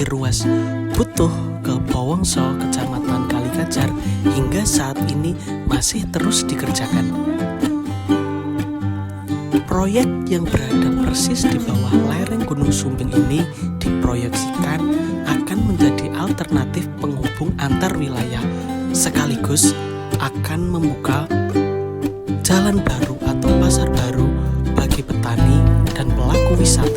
di ruas Butuh ke Bowongso, Kecamatan Kalikajar, hingga saat ini masih terus dikerjakan. Proyek yang berada persis di bawah lereng Gunung Sumbing ini diproyeksikan akan menjadi alternatif penghubung antar wilayah, sekaligus akan membuka jalan baru atau pasar baru bagi petani dan pelaku wisata.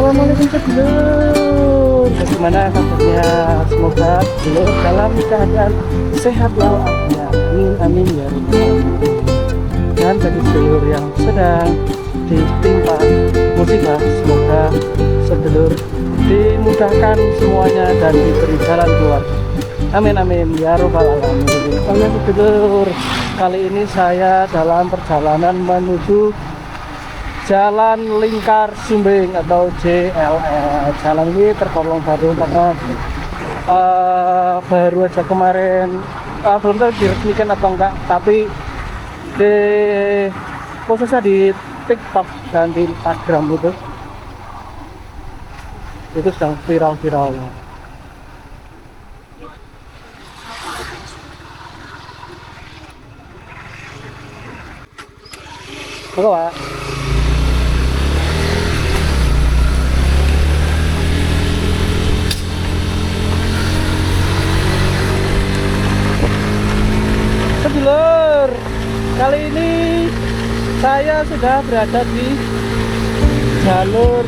Assalamualaikum sedulur, bagaimana kabarnya? Semoga sedulur dalam keadaan sehat walafiat. Amin amin ya rabbal alamin. Dan bagi sedulur yang sedang ditimpa musibah, semoga sedulur dimudahkan semuanya dan diberi jalan keluar. Amin amin ya rabbal alamin. Oleh sedulur, kali ini saya dalam perjalanan menuju Jalan Lingkar Sumbing atau JLS. Jalan ini tergolong baru karena baru aja kemarin, belum tahu diresmikan atau enggak, tapi khususnya di TikTok dan di Instagram itu sedang viral-viralnya. Oke, Pak. Sedulur, kali ini saya sudah berada di jalur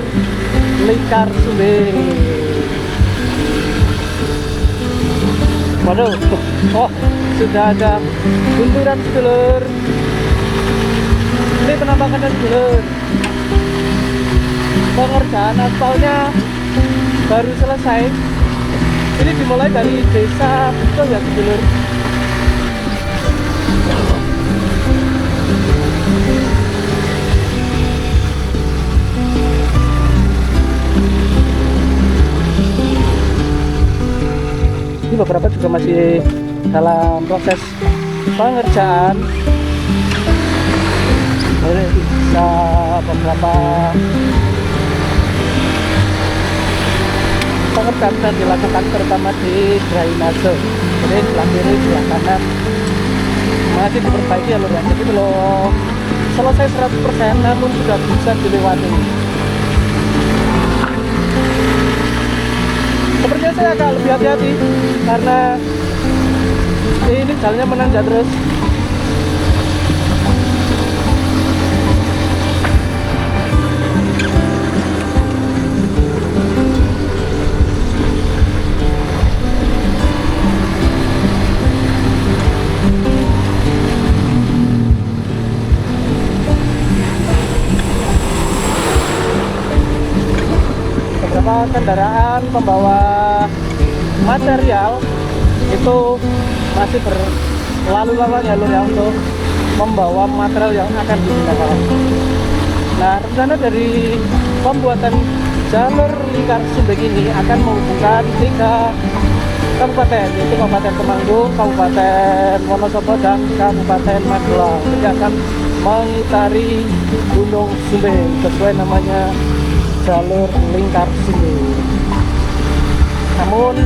Lingkar Sumbing. Waduh, oh sudah ada gunduran sedulur. Ini penampakannya sedulur. Pengerjaan aspalnya baru selesai. Ini dimulai dari desa Butuh ya sedulur. Ini beberapa juga masih dalam proses pengerjaan. Ini bisa beberapa pengerjaan sudah dilakukan terutama di drainase. Jadi sebelah kiri, sebelah kanan masih diperbaiki ya lur ya. Jadi belum selesai 100% namun sudah bisa dilewati. Sepertinya saya agak lebih hati-hati karena ini jalannya menanjak terus. Kendaraan pembawa material itu masih berlalu lalang ya lur ya untuk membawa material yang akan digunakan. Nah, rencana dari pembuatan jalur Lingkar Sumbing ini akan menghubungkan 3 kabupaten, yaitu Kabupaten Temanggung, Kabupaten Wonosobo, dan Kabupaten Magelang. Jadi akan mengitari Gunung Sumbing sesuai namanya jalur Lingkar Sumbing. Namun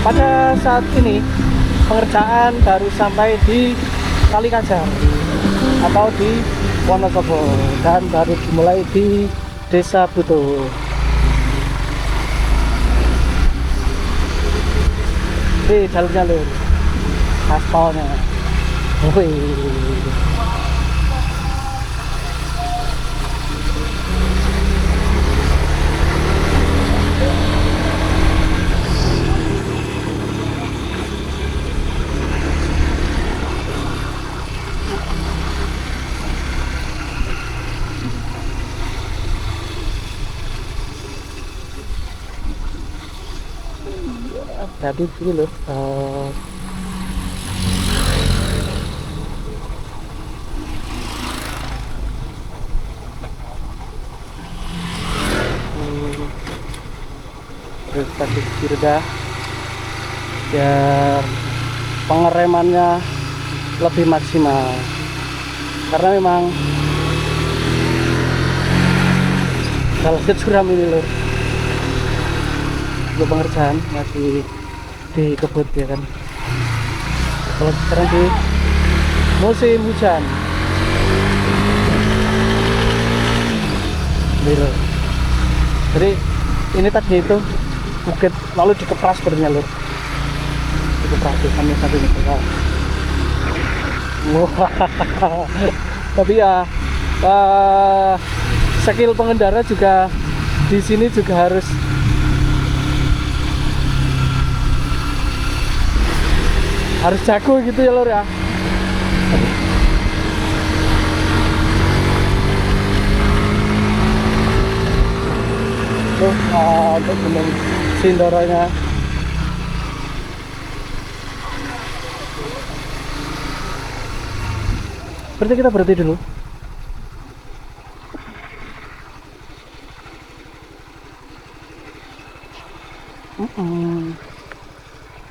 pada saat ini pengerjaan baru sampai di Kalikajar atau di Wonosobo dan baru dimulai di Desa Butuh. Ini jalurnya lur, aspalnya. Wih. Tadi ini loh, terus tadi direda biar pengeremannya lebih maksimal, karena memang kalau curam ini lur, untuk pengerjaan masih di kebut ya kan. Kalau sekarang di musim hujan ini lur. Jadi ini tadi itu bukit lalu dikepras sebenarnya lur, dikepras sampai satu ini. Wah, tapi ya skill pengendara juga di sini juga harus jago gitu ya lur ya. Tuh untuk belum sindoronya. Berarti kita berhenti dulu.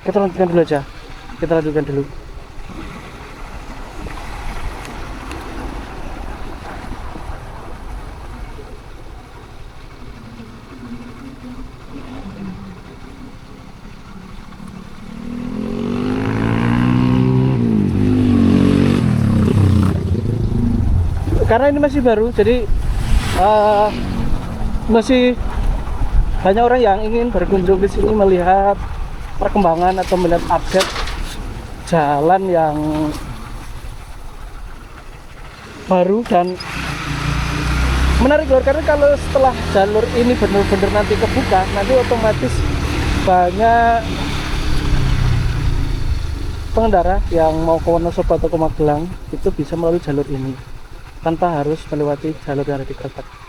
Kita lanjutkan dulu aja. Kita lanjutkan dulu. Karena ini masih baru, jadi masih banyak orang yang ingin berkunjung ke sini melihat perkembangan atau melihat update jalan yang baru dan menarik lur. Karena kalau setelah jalur ini benar-benar nanti kebuka, nanti otomatis banyak pengendara yang mau ke Wonosobo atau ke Magelang itu bisa melalui jalur ini tanpa harus melewati jalur yang ada di Kretek.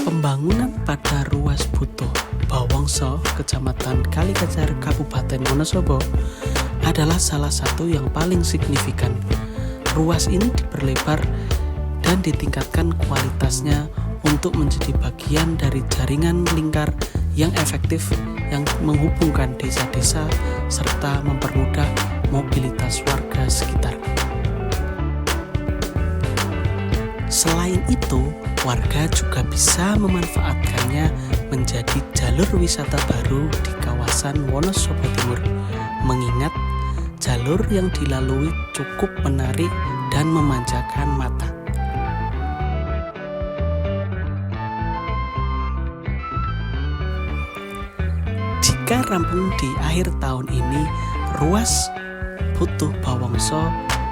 Pembangunan pada ruas Butuh, Bawongso, Kecamatan Kalikejar, Kabupaten Wonosobo adalah salah satu yang paling signifikan. Ruas ini diperlebar dan ditingkatkan kualitasnya untuk menjadi bagian dari jaringan lingkar yang efektif yang menghubungkan desa-desa serta mempermudah mobilitas warga sekitar. Selain itu, warga juga bisa memanfaatkannya menjadi jalur wisata baru di kawasan Wonosobo Timur, mengingat jalur yang dilalui cukup menarik dan memanjakan mata. Jika rampung di akhir tahun ini, ruas Butuh Bawongso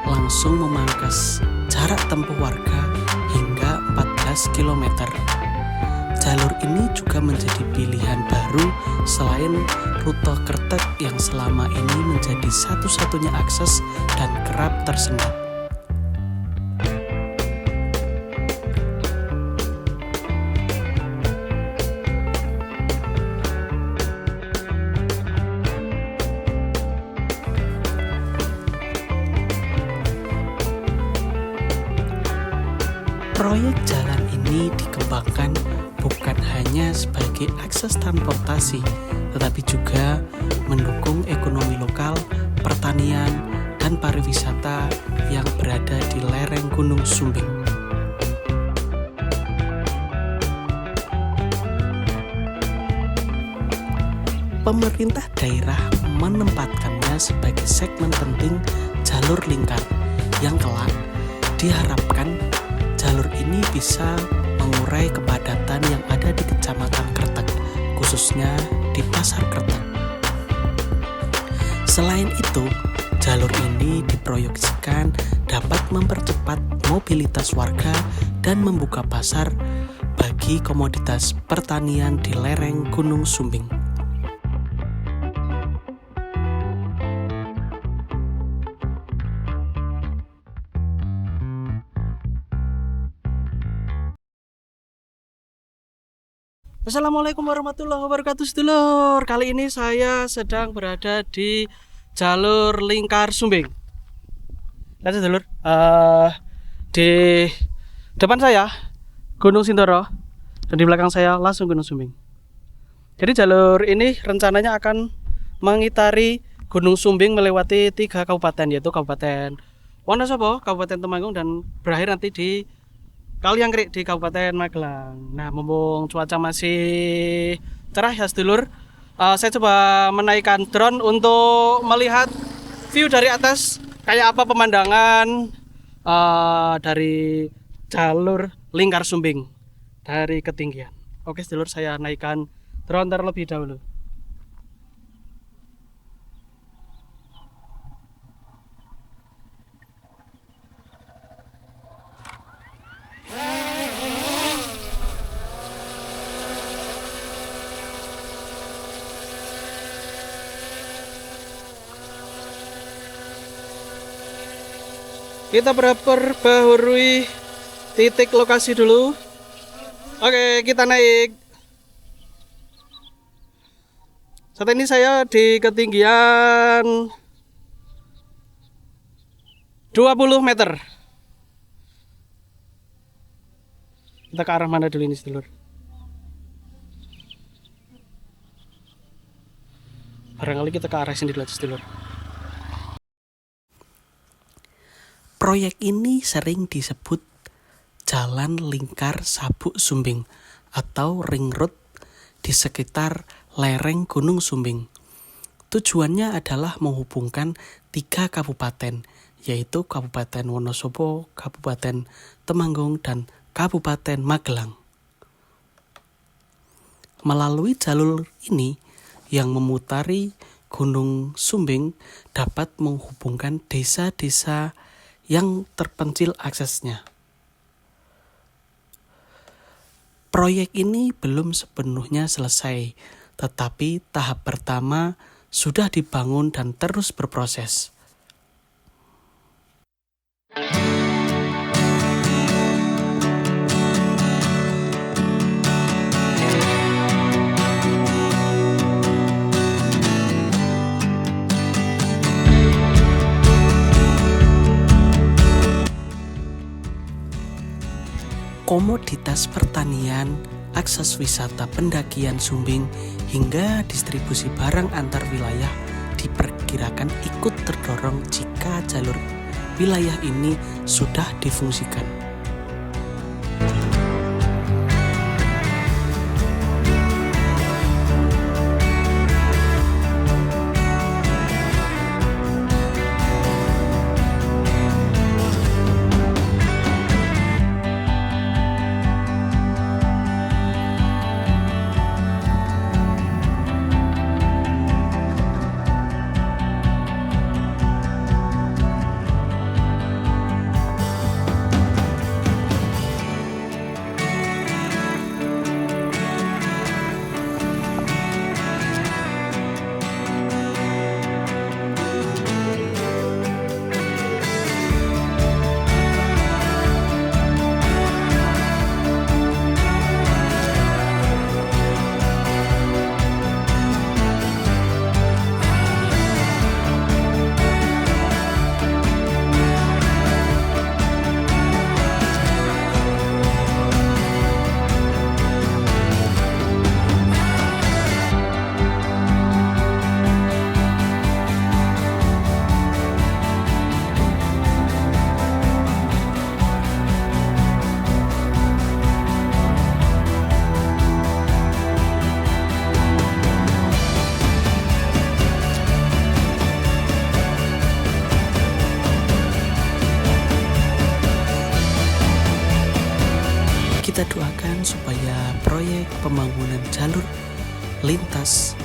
langsung memangkas jarak tempuh warga hingga 14 km. Jalur ini juga menjadi pilihan baru selain rute Kretek yang selama ini menjadi satu-satunya akses dan kerap tersendat. Proyek jalan ini dikembangkan bukan hanya sebagai akses transportasi, tetapi juga mendukung ekonomi lokal, pertanian, dan pariwisata yang berada di lereng Gunung Sumbing. Pemerintah daerah menempatkannya sebagai segmen penting jalur lingkar yang kelak diharapkan jalur ini bisa mengurai kepadatan yang ada di Kecamatan Kreteg, khususnya di Pasar Kreteg. Selain itu, jalur ini diproyeksikan dapat mempercepat mobilitas warga dan membuka pasar bagi komoditas pertanian di lereng Gunung Sumbing. Assalamualaikum warahmatullahi wabarakatuh, sedulur. Kali ini saya sedang berada di jalur lingkar Sumbing. Lihat sedulur, di depan saya Gunung Sindoro dan di belakang saya langsung Gunung Sumbing. Jadi jalur ini rencananya akan mengitari Gunung Sumbing melewati 3 kabupaten, yaitu Kabupaten Wonosobo, Kabupaten Temanggung, dan berakhir nanti di Kaliangkrik di Kabupaten Magelang. Nah, mumpung cuaca masih cerah ya sedulur, saya coba menaikkan drone untuk melihat view dari atas kayak apa pemandangan dari jalur lingkar Sumbing dari ketinggian. Oke sedulur, saya naikkan drone terlebih dahulu. Kita perbaharui titik lokasi dulu. Oke, kita naik. Saat ini saya di ketinggian 20 meter. Kita ke arah mana dulu ini, sedulur? Barangkali kita ke arah sini dulu, sedulur. Proyek ini sering disebut Jalan Lingkar Sabuk Sumbing atau Ring Road di sekitar lereng Gunung Sumbing. Tujuannya adalah menghubungkan 3 kabupaten, yaitu Kabupaten Wonosobo, Kabupaten Temanggung, dan Kabupaten Magelang. Melalui jalur ini yang memutari Gunung Sumbing dapat menghubungkan desa-desa yang terpencil aksesnya. Proyek ini belum sepenuhnya selesai, tetapi tahap pertama sudah dibangun dan terus berproses. Komoditas pertanian, akses wisata pendakian Sumbing, hingga distribusi barang antar wilayah diperkirakan ikut terdorong jika jalur wilayah ini sudah difungsikan. proyek pembangunan jalur lintas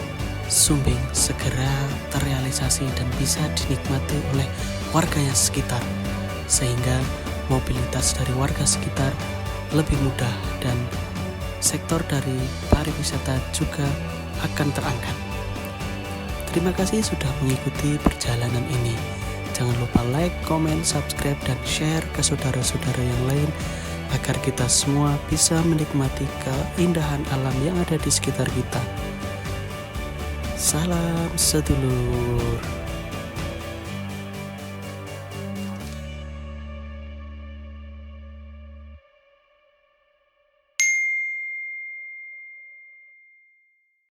Sumbing segera terrealisasi dan bisa dinikmati oleh warganya sekitar, sehingga mobilitas dari warga sekitar lebih mudah dan sektor dari pariwisata juga akan terangkat. Terima kasih sudah mengikuti perjalanan ini. Jangan lupa like, comment, subscribe, dan share ke saudara-saudara yang lain agar kita semua bisa menikmati keindahan alam yang ada di sekitar kita. Salam sedulur.